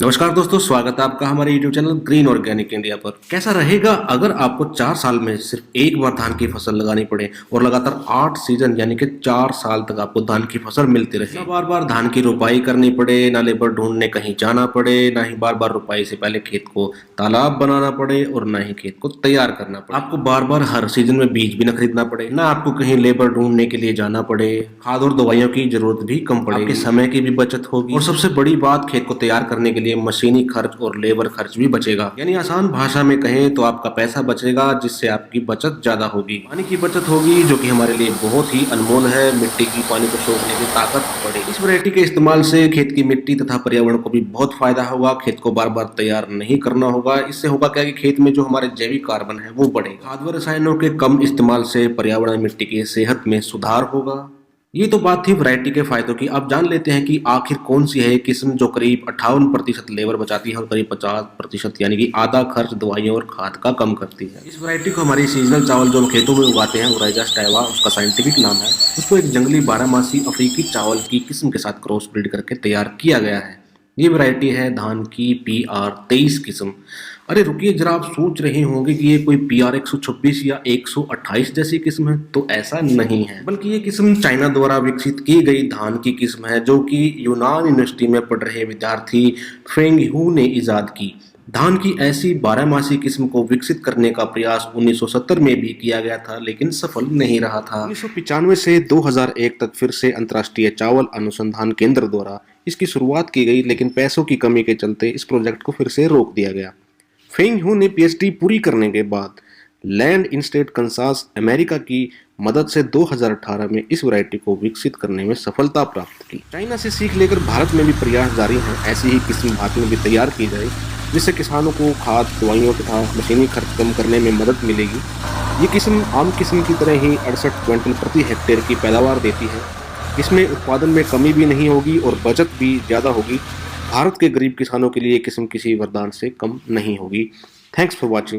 नमस्कार दोस्तों, स्वागत है आपका हमारे YouTube channel green organic India पर। कैसा रहेगा अगर आपको 4 साल में सिर्फ एक बार धान की फसल लगानी पड़े और लगातार 8 सीजन यानी कि 4 साल तक आपको धान की फसल मिलती रहे, ना बार बार धान की रुपाई करनी पड़े, ना लेबर ढूंढने कहीं जाना पड़े, ना ही बार बार रुपाई से पहले खेत को तालाब बनाना पड़े और ना ही खेत को तैयार करना पड़े। आपको बार बार हर सीजन में बीज भी न खरीदना पड़े, ना आपको कहीं लेबर ढूंढने के लिए जाना पड़े, खाद और दवाइयों की जरूरत भी कम पड़ेगी, आपके समय की भी बचत होगी और सबसे बड़ी बात, खेत को तैयार करने के लिए मशीनी खर्च और लेबर खर्च भी बचेगा। यानी आसान भाषा में कहें तो आपका पैसा बचेगा, जिससे आपकी बचत ज्यादा होगी। पानी की बचत होगी, जो कि हमारे लिए बहुत ही अनमोल है। मिट्टी की पानी को सोखने की ताकत बढ़ेगी। इस वैरायटी के इस्तेमाल से खेत की मिट्टी तथा पर्यावरण को भी बहुत फायदा होगा। खेत को बार बार तैयार नहीं करना होगा। इससे होगा क्या कि खेत में जो हमारे जैविक कार्बन है वो बढ़ेगा। खाद व रसायनों के कम इस्तेमाल से पर्यावरण मिट्टी की सेहत में सुधार होगा। ये तो बात थी वैरायटी के फायदों की। अब जान लेते हैं कि आखिर कौन सी है किस्म जो करीब 58% लेबर बचाती है और करीब 50% यानी कि आधा खर्च दवाइयों और खाद का कम करती है। इस वैरायटी को हमारी सीजनल चावल जो हम खेतों में उगाते हैं, ओराइजा स्टैवा उसका साइंटिफिक नाम है, उसको एक जंगली 12 मासी अफ्रीकी चावल की किस्म के साथ क्रॉस ब्रीड करके तैयार किया गया है। ये वैरायटी है धान की PR23 किस्म। अरे रुकिए जरा, आप सोच रहे होंगे कि ये कोई PR 126 या 128 जैसी किस्म है, तो ऐसा नहीं है, बल्कि ये किस्म चाइना द्वारा विकसित की गई धान की किस्म है, जो कि यूनान यूनिवर्सिटी में पढ़ रहे विद्यार्थी फेंग हू ने इजाद की। धान की ऐसी 12 मासी किस्म को विकसित करने का प्रयास 1970 में भी किया गया था, लेकिन सफल नहीं रहा था। 1995 से 2001 तक फिर से अंतर्राष्ट्रीय चावल अनुसंधान केंद्र द्वारा इसकी शुरुआत की गई, लेकिन पैसों की कमी के चलते इस प्रोजेक्ट को फिर से रोक दिया गया। फेंग हू ने PhD पूरी करने के बाद लैंड इंस्टेट कंसास अमेरिका की मदद से 2018 में इस वैरायटी को विकसित करने में सफलता प्राप्त की। चाइना से सीख लेकर भारत में भी प्रयास जारी हैं, ऐसी ही किस्म भारत में भी तैयार की जाए, जिससे किसानों को खाद दवाइयों तथा मशीनी खर्च कम करने में मदद मिलेगी। ये किस्म आम किस्म की तरह ही 68 क्विंटल प्रति हेक्टेयर की पैदावार देती है। इसमें उत्पादन में कमी भी नहीं होगी और बचत भी ज़्यादा होगी। भारत के गरीब किसानों के लिए ये किस्म किसी वरदान से कम नहीं होगी। Thanks for watching.